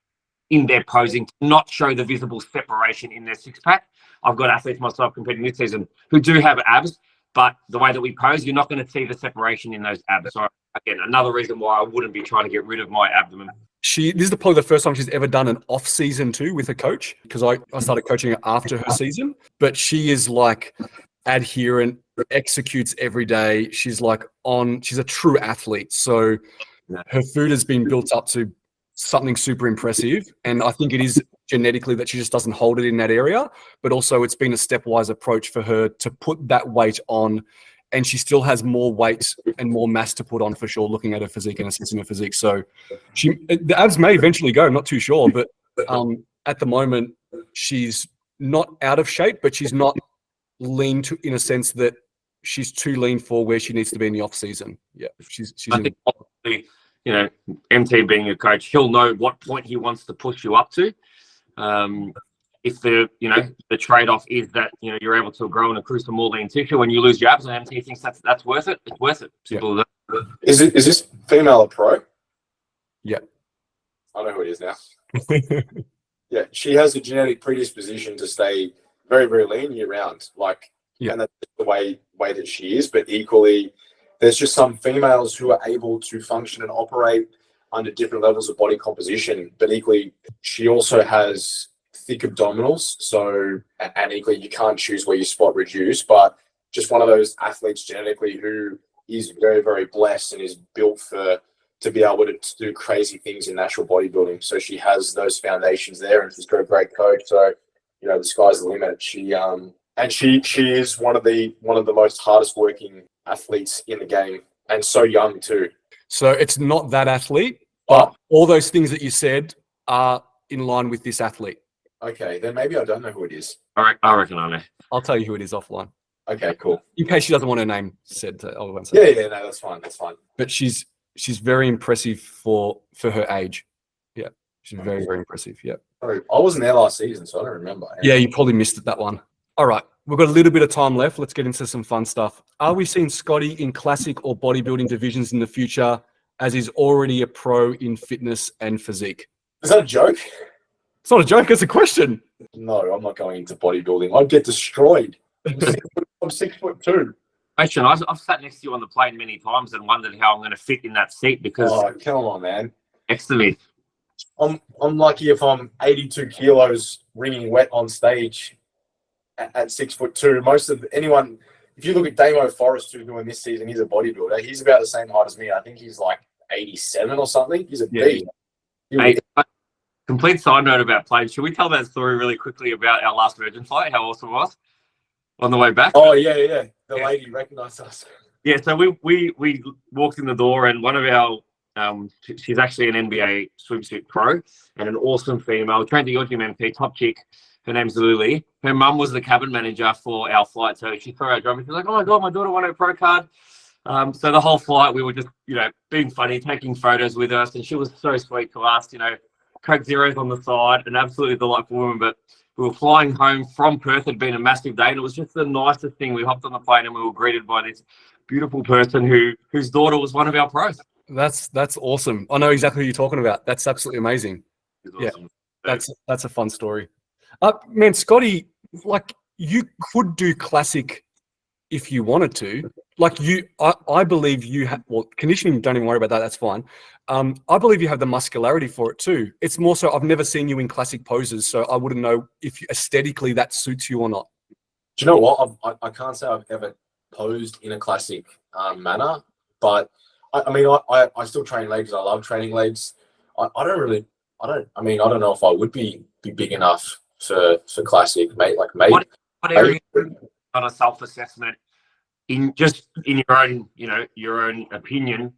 in their posing, to not show the visible separation in their six-pack. I've got athletes myself competing this season who do have abs, but the way that we pose, you're not going to see the separation in those abs. So again, another reason why I wouldn't be trying to get rid of my abdomen. This is probably the first time she's ever done an off-season too with a coach, because I started coaching her after her season. But she is like adherent, executes every day. She's a true athlete. So her food has been built up to something super impressive. And I think it is genetically that she just doesn't hold it in that area. But also it's been a stepwise approach for her to put that weight on. And she still has more weight and more mass to put on for sure, looking at her physique and assessing her physique. So the abs may eventually go, I'm not too sure. But at the moment, she's not out of shape, but she's not lean to, in a sense that she's too lean for where she needs to be in the off season. Yeah, she's I think obviously, MT being a coach, he'll know what point he wants to push you up to. If the trade-off is that you're able to grow and accrue some more lean tissue when you lose your abs, and MT thinks that's worth it, it's worth it. Simple as that. Is this female a pro? Yeah, I know who it is now. Yeah, she has a genetic predisposition to stay very, very lean year round. And that's the way that she is. But equally, there's just some females who are able to function and operate under different levels of body composition. But equally, she also has thick abdominals. So, and equally, you can't choose where you spot reduce, but just one of those athletes genetically who is very, very blessed and is built to be able to do crazy things in natural bodybuilding. So she has those foundations there, and she's got a great coach. So, you know, the sky's the limit. She is one of the most hardest working athletes in the game, and so young too. So it's not that athlete, but all those things that you said are in line with this athlete. Okay, then maybe I don't know who it is. All right, I reckon I know. I'll tell you who it is offline. Okay, cool. In case she doesn't want her name said. I won't say. Yeah, no, that's fine. That's fine. But she's very impressive for her age. Yeah, she's very, very impressive. Yeah. I wasn't there last season, so I don't remember. Yeah, you probably missed it, that one. All right, we've got a little bit of time left. Let's get into some fun stuff. Are we seeing Scotty in classic or bodybuilding divisions in the future, as he's already a pro in fitness and physique? Is that a joke? It's not a joke, it's a question. No, I'm not going into bodybuilding. I'd get destroyed. I'm 6'2". Question: I've sat next to you on the plane many times and wondered how I'm going to fit in that seat because Come on, man. next to me. I'm lucky if I'm 82 kilos ringing wet on stage at 6'2". Most of anyone, if you look at Damo Forrest, who's doing this season, he's a bodybuilder. He's about the same height as me. I think he's like 87 or something. He's a beast. Hey, complete side note about planes. Should we tell that story really quickly about our last Virgin flight? How awesome it was on the way back? Oh yeah. The lady recognized us. Yeah, so we walked in the door, and one of our she's actually an NBA swimsuit pro and an awesome female, trained at your gym MP, top chick. Her name's Lily. Her mum was the cabin manager for our flight, so she saw our drum and she's like, "Oh my god, my daughter won her pro card." So the whole flight we were just, you know, being funny, taking photos with us, and she was so sweet to us, you know, Coke Zeros on the side, an absolutely delightful woman. But we were flying home from Perth. It had been a massive day, and it was just the nicest thing. We hopped on the plane and we were greeted by this beautiful person whose daughter was one of our pros. That's awesome. I know exactly who you're talking about. That's absolutely amazing. Awesome. Yeah, that's a fun story. Man, Scotty, like, you could do classic if you wanted to. Like, I believe you have, well, conditioning, don't even worry about that. That's fine. I believe you have the muscularity for it too. It's more so I've never seen you in classic poses, so I wouldn't know if aesthetically that suits you or not. Do you know what? I can't say I've ever posed in a classic manner, but I still train legs. I love training legs. I don't know if I would be big enough for classic, mate. Like, mate. What area on a self-assessment in your own, you know, your own opinion,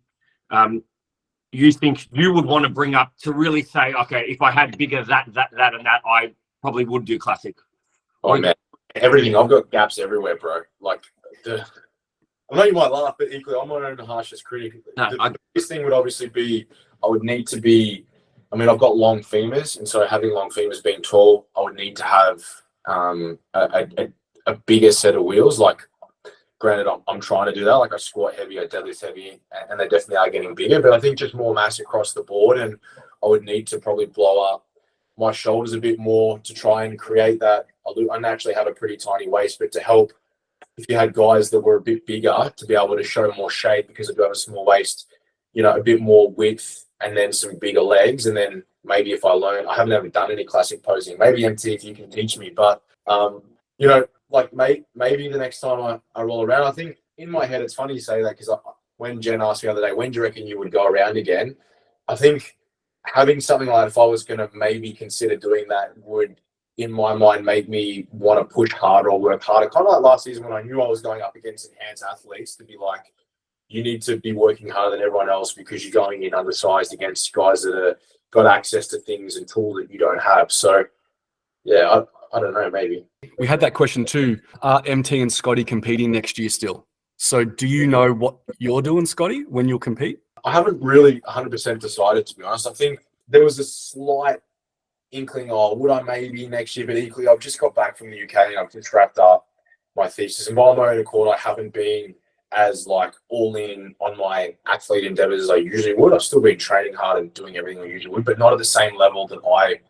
you think you would want to bring up to really say, okay, if I had bigger that and that, I probably would do classic? Oh man, everything. I've got gaps everywhere, bro. Like, I know you might laugh, but equally, I'm my own harshest critic. The biggest thing would obviously be I would need to be. I mean, I've got long femurs, and so having long femurs, being tall, I would need to have a bigger set of wheels. Like, granted, I'm trying to do that. Like, I squat heavy, I deadlift heavy, and they definitely are getting bigger. But I think just more mass across the board, and I would need to probably blow up my shoulders a bit more to try and create that. I naturally have a pretty tiny waist, but to help, if you had guys that were a bit bigger, to be able to show more shape because I do have a small waist, you know, a bit more width, and then some bigger legs. And then maybe if I learn, I haven't ever done any classic posing. Maybe MT, if you can teach me. But, you know, like, maybe the next time I roll around, I think in my head, it's funny you say that, because when Jen asked me the other day, when do you reckon you would go around again? I think having something like, if I was going to maybe consider doing that, would, in my mind, make me want to push harder or work harder. Kind of like last season when I knew I was going up against enhanced athletes, to be like, you need to be working harder than everyone else because you're going in undersized against guys that have got access to things and tools that you don't have. So, yeah, I don't know, maybe. We had that question too. Are MT and Scotty competing next year still? So do you know what you're doing, Scotty, when you'll compete? I haven't really 100% decided, to be honest. I think there was a slight inkling, would I maybe next year? But equally, I've just got back from the UK and I've just wrapped up my thesis. And by my own accord, I haven't been as like all in on my athlete endeavors as I usually would. I've still been training hard and doing everything I usually would, but not at the same level that I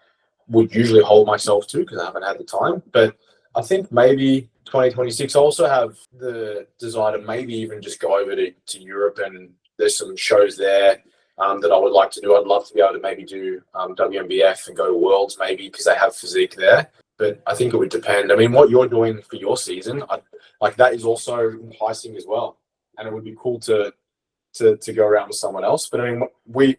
would usually hold myself to, because I haven't had the time. But I think maybe 2026, I also have the desire to maybe even just go over to Europe, and there's some shows there that I would like to do. I'd love to be able to maybe do WMBF and go to Worlds maybe because they have physique there. But I think it would depend. I mean, what you're doing for your season, like that is also enticing as well. And it would be cool to go around with someone else. But I mean,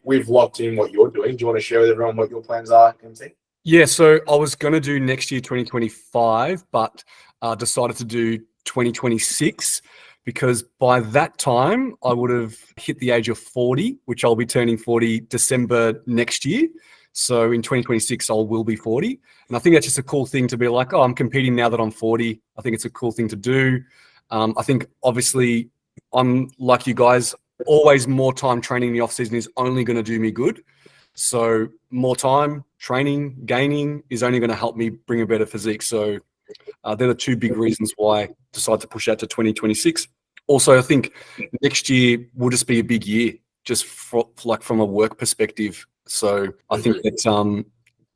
we've locked in what you're doing. Do you want to share with everyone what your plans are, MT? Yeah, so I was going to do next year, 2025, but decided to do 2026 because by that time I would have hit the age of 40, which I'll be turning 40 December next year. So in 2026, I will be 40. And I think that's just a cool thing to be like, oh, I'm competing now that I'm 40. I think it's a cool thing to do. I think obviously I'm like you guys, always more time training in the off season is only going to do me good. So more time training, gaining is only going to help me bring a better physique. So they're the two big reasons why I decided to push out to 2026. Also, I think next year will just be a big year, just like from a work perspective. So I think that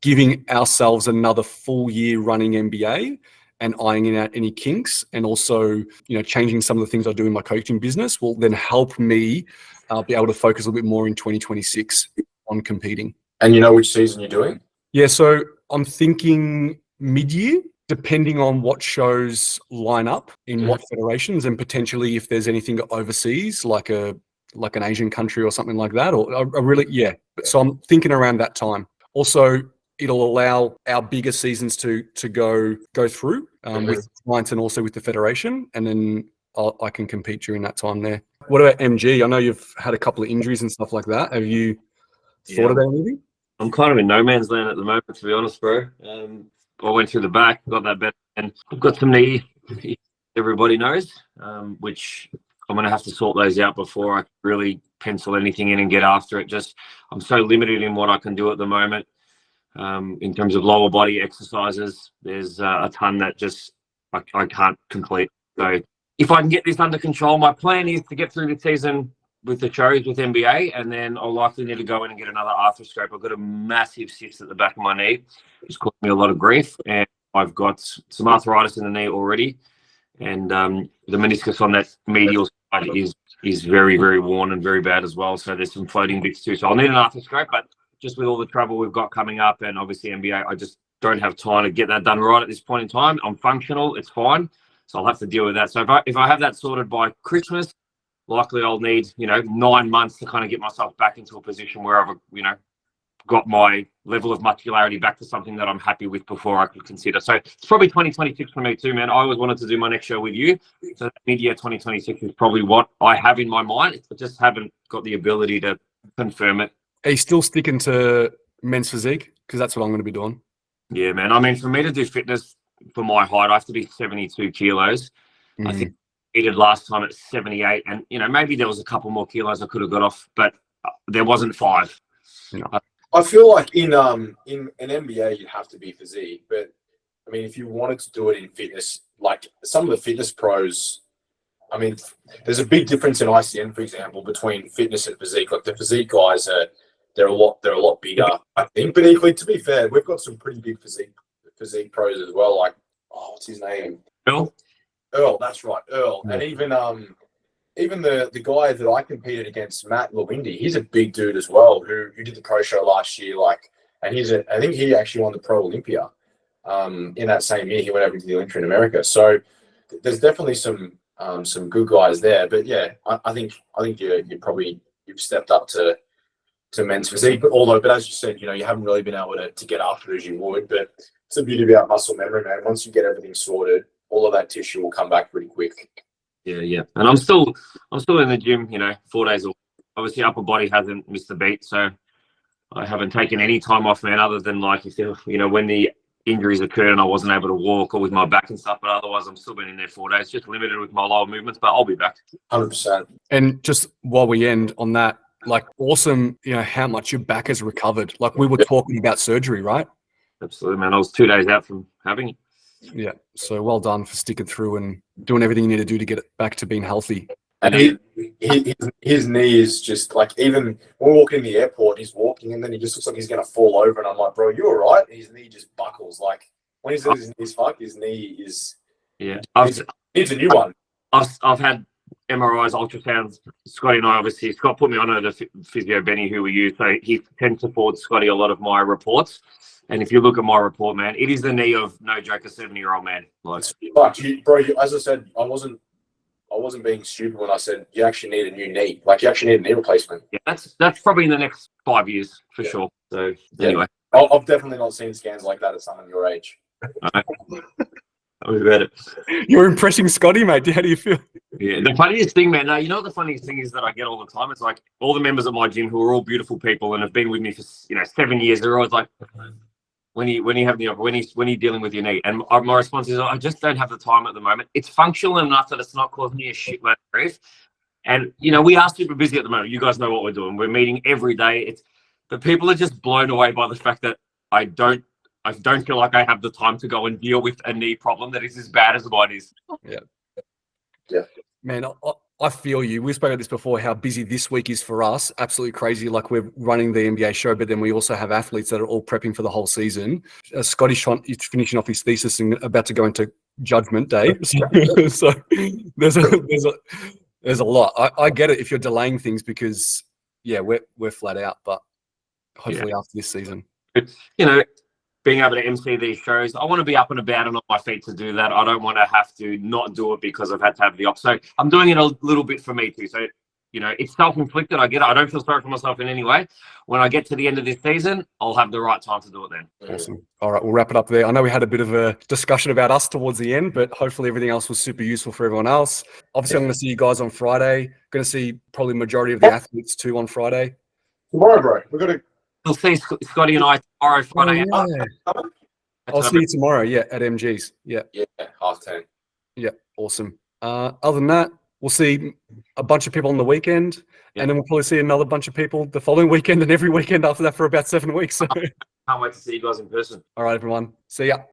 giving ourselves another full year running MBA and ironing out any kinks, and also changing some of the things I do in my coaching business will then help me be able to focus a little bit more in 2026 on competing. And you know which season you're doing? Yeah, so I'm thinking mid-year, depending on what shows line up in what federations, and potentially if there's anything overseas, like an Asian country or something like that, or So I'm thinking around that time. Also, it'll allow our bigger seasons to go through with clients and also with the federation, and then I can compete during that time there. What about MG? I know you've had a couple of injuries and stuff like that. Have you thought about anything? I'm kind of in no man's land at the moment, to be honest, bro. I went through the back, got that better, and I've got some knee, everybody knows, which I'm going to have to sort those out before I really pencil anything in and get after it. I'm so limited in what I can do at the moment. In terms of lower body exercises, there's a ton that just I can't complete. So if I can get this under control, my plan is to get through the season with the shows with NBA, and then I'll likely need to go in and get another arthroscope. I've got a massive cyst at the back of my knee. It's caused me a lot of grief, and I've got some arthritis in the knee already, and the meniscus on that medial side is very, very worn and very bad as well. So there's some floating bits too. So I'll need an arthroscope, but just with all the travel we've got coming up and obviously NBA, I just don't have time to get that done right at this point in time. I'm functional, it's fine. So I'll have to deal with that. So if I have that sorted by Christmas, likely I'll need, 9 months to kind of get myself back into a position where I've, got my level of muscularity back to something that I'm happy with before I could consider. So it's probably 2026 for me too, man. I always wanted to do my next show with you. So mid-year 2026 is probably what I have in my mind. I just haven't got the ability to confirm it. Are you still sticking to men's physique? Because that's what I'm going to be doing. Yeah, man. I mean, for me to do fitness for my height, I have to be 72 kilos. I think I did last time at 78. And, maybe there was a couple more kilos I could have got off, but there wasn't 5. No. I feel like in an NBA, you'd have to be physique. But, I mean, if you wanted to do it in fitness, like some of the fitness pros, I mean, there's a big difference in ICN, for example, between fitness and physique. Like the physique guys they're a lot bigger, I think. But equally, to be fair, we've got some pretty big physique pros as well. Like, what's his name? Earl, that's right, Earl. Yeah. And even the guy that I competed against, Matt Lewindy, he's a big dude as well, who did the pro show last year. And I think he actually won the Pro Olympia. In that same year, he went over to the Olympia in America. So there's definitely some good guys there. But yeah, I think you've stepped up to men's physique. But as you said, you haven't really been able to get after it as you would. But it's the beauty about muscle memory, man. Once you get everything sorted, all of that tissue will come back pretty quick. Yeah. And I'm still in the gym, 4 days a week. Obviously, upper body hasn't missed a beat, so I haven't taken any time off, man, other than when the injuries occurred and I wasn't able to walk or with my back and stuff. But otherwise, I'm still been in there 4 days, just limited with my lower movements. But I'll be back. 100%. And just while we end on that, awesome, how much your back has recovered. Like we were talking about surgery, right? Absolutely, man. I was 2 days out from having it. Yeah. So well done for sticking through and doing everything you need to do to get it back to being healthy. And his knee is just like, even when we're walking in the airport, he's walking and then he just looks like he's going to fall over. And I'm like, bro, you all right? And his knee just buckles. Like when he says his knee's fucked, his knee is, yeah, it's a new one. I've had MRIs, ultrasounds. Scotty and I, obviously, Scott put me on the physio Benny who we use, so he tends to forward Scotty a lot of my reports. And if you look at my report, man, it is the knee of, no joke, a 70-year-old man. Like, as I said, I wasn't being stupid when I said you actually need a new knee. Like, you actually need a knee replacement. yeah, that's probably in the next 5 years for sure. So anyway, I've definitely not seen scans like that at someone your age. we've heard it. You're impressing Scotty, mate. How do you feel? Yeah, the funniest thing, man. No, you know what the funniest thing is that I get all the time? It's like all the members of my gym who are all beautiful people and have been with me for 7 years. They're always like, when you have when you dealing with your knee, and my response is, I just don't have the time at the moment. It's functional enough that it's not causing me a shitload of grief. And we are super busy at the moment. You guys know what we're doing. We're meeting every day. But people are just blown away by the fact that I don't feel like I have the time to go and deal with a knee problem that is as bad as mine is. Yeah. Man, I feel you. We spoke about this before, how busy this week is for us. Absolutely crazy. Like, we're running the NBA show, but then we also have athletes that are all prepping for the whole season. Scotty's finishing off his thesis and about to go into judgment day. So there's a lot. I get it if you're delaying things because, we're flat out, but hopefully after this season. Being able to MC these shows, I want to be up and about and on my feet to do that. I don't want to have to not do it because I've had to have the op. So I'm doing it a little bit for me too. So, it's self-inflicted. I get it. I don't feel sorry for myself in any way. When I get to the end of this season, I'll have the right time to do it then. Awesome. All right, we'll wrap it up there. I know we had a bit of a discussion about us towards the end, but hopefully everything else was super useful for everyone else. Obviously, I'm going to see you guys on Friday. Going to see probably majority of the athletes too on Friday. Tomorrow, bro. We've got to... We'll see Scotty and I tomorrow, Friday. I'll see you tomorrow, at MG's. Yeah, 10:30. Yeah, awesome. Other than that, we'll see a bunch of people on the weekend, and then we'll probably see another bunch of people the following weekend and every weekend after that for about 7 weeks. So. Can't wait to see you guys in person. All right, everyone. See ya.